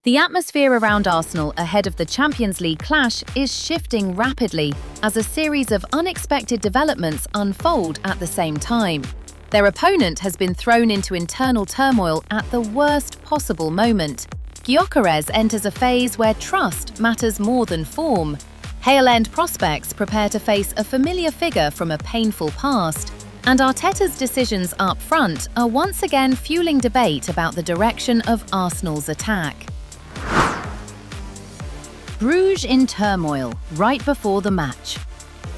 The atmosphere around Arsenal ahead of the Champions League clash is shifting rapidly as a series of unexpected developments unfold at the same time. Their opponent has been thrown into internal turmoil at the worst possible moment. Gyokeres enters a phase where trust matters more than form. Hale End prospects prepare to face a familiar figure from a painful past. And Arteta's decisions up front are once again fueling debate about the direction of Arsenal's attack. Brugge in turmoil right before the match.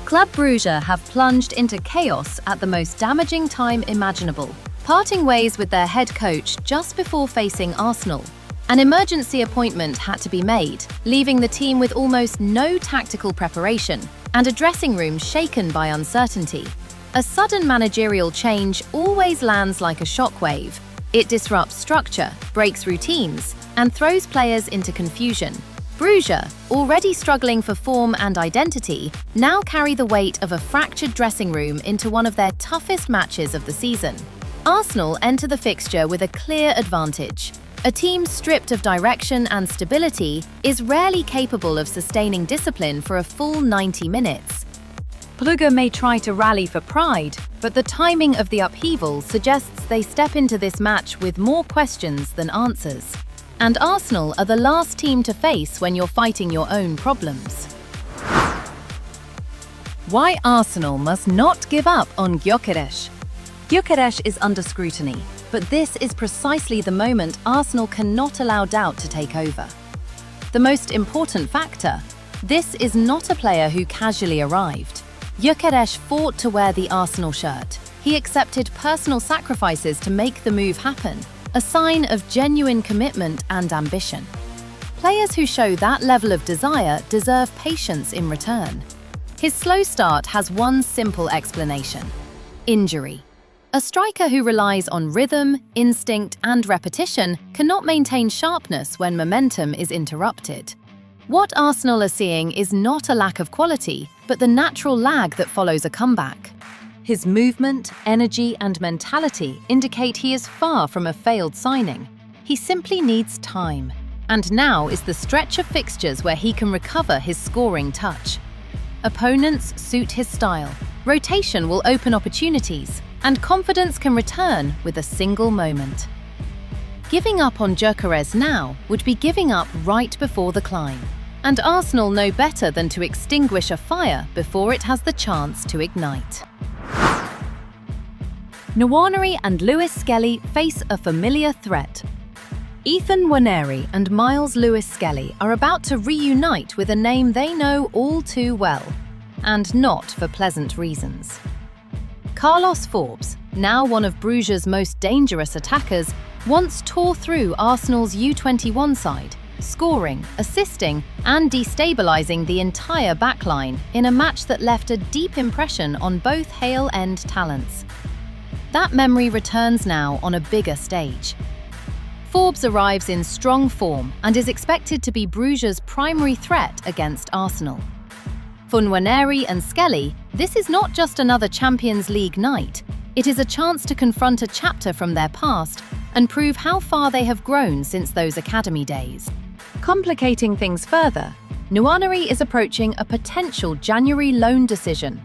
Club Brugge have plunged into chaos at the most damaging time imaginable, parting ways with their head coach just before facing Arsenal. An emergency appointment had to be made, leaving the team with almost no tactical preparation and a dressing room shaken by uncertainty. A sudden managerial change always lands like a shockwave. It disrupts structure, breaks routines, and throws players into confusion. Brugge, already struggling for form and identity, now carry the weight of a fractured dressing room into one of their toughest matches of the season. Arsenal enter the fixture with a clear advantage. A team stripped of direction and stability is rarely capable of sustaining discipline for a full 90 minutes. Brugge may try to rally for pride, but the timing of the upheaval suggests they step into this match with more questions than answers. And Arsenal are the last team to face when you're fighting your own problems. Why Arsenal must not give up on Gyokeres. Gyokeres is under scrutiny, but this is precisely the moment Arsenal cannot allow doubt to take over. The most important factor: this is not a player who casually arrived. Gyökeres fought to wear the Arsenal shirt. He accepted personal sacrifices to make the move happen, a sign of genuine commitment and ambition. Players who show that level of desire deserve patience in return. His slow start has one simple explanation: injury. A striker who relies on rhythm, instinct, and repetition cannot maintain sharpness when momentum is interrupted. What Arsenal are seeing is not a lack of quality, but the natural lag that follows a comeback. His movement, energy, and mentality indicate he is far from a failed signing. He simply needs time. And now is the stretch of fixtures where he can recover his scoring touch. Opponents suit his style. Rotation will open opportunities, and confidence can return with a single moment. Giving up on Gyokeres now would be giving up right before the climb. And Arsenal know better than to extinguish a fire before it has the chance to ignite. Nwaneri and Lewis-Skelly face a familiar threat. Nwaneri and Myles Lewis-Skelly are about to reunite with a name they know all too well, and not for pleasant reasons. Carlos Forbes, now one of Brugge's most dangerous attackers, once tore through Arsenal's U21 side, scoring, assisting, and destabilising the entire backline in a match that left a deep impression on both Hale End talents. That memory returns now on a bigger stage. Forbes arrives in strong form and is expected to be Brugge's primary threat against Arsenal. For Nwaneri and Skelly, this is not just another Champions League night. It is a chance to confront a chapter from their past and prove how far they have grown since those academy days. Complicating things further, Nwaneri is approaching a potential January loan decision.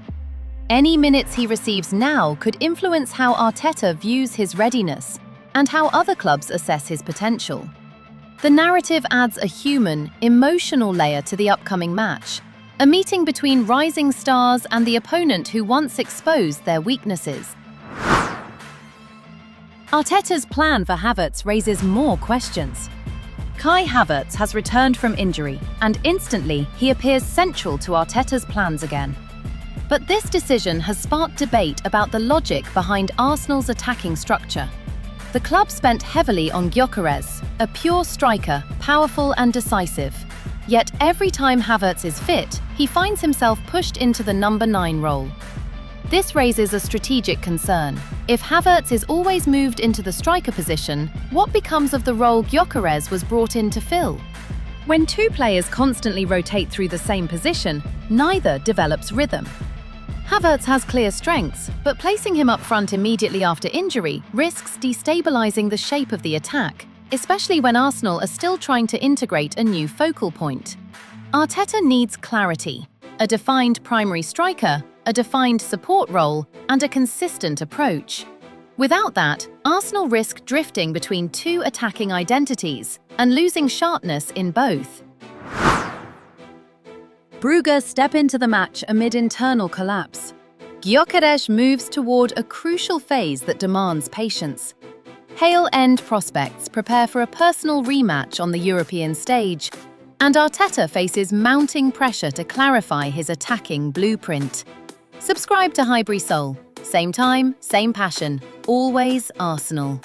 Any minutes he receives now could influence how Arteta views his readiness and how other clubs assess his potential. The narrative adds a human, emotional layer to the upcoming match, a meeting between rising stars and the opponent who once exposed their weaknesses. Arteta's plan for Havertz raises more questions. Kai Havertz has returned from injury, and instantly he appears central to Arteta's plans again. But this decision has sparked debate about the logic behind Arsenal's attacking structure. The club spent heavily on Gyokeres, a pure striker, powerful and decisive. Yet every time Havertz is fit, he finds himself pushed into the number 9 role. This raises a strategic concern. If Havertz is always moved into the striker position, what becomes of the role Gyokeres was brought in to fill? When two players constantly rotate through the same position, neither develops rhythm. Havertz has clear strengths, but placing him up front immediately after injury risks destabilizing the shape of the attack. especially when Arsenal are still trying to integrate a new focal point. Arteta needs clarity, a defined primary striker, a defined support role, and a consistent approach. Without that, Arsenal risk drifting between two attacking identities and losing sharpness in both. Brugge step into the match amid internal collapse. Gyokeres moves toward a crucial phase that demands patience. Hale End prospects prepare for a personal rematch on the European stage, and Arteta faces mounting pressure to clarify his attacking blueprint. Subscribe to HighburySoul. Same time, same passion. Always Arsenal.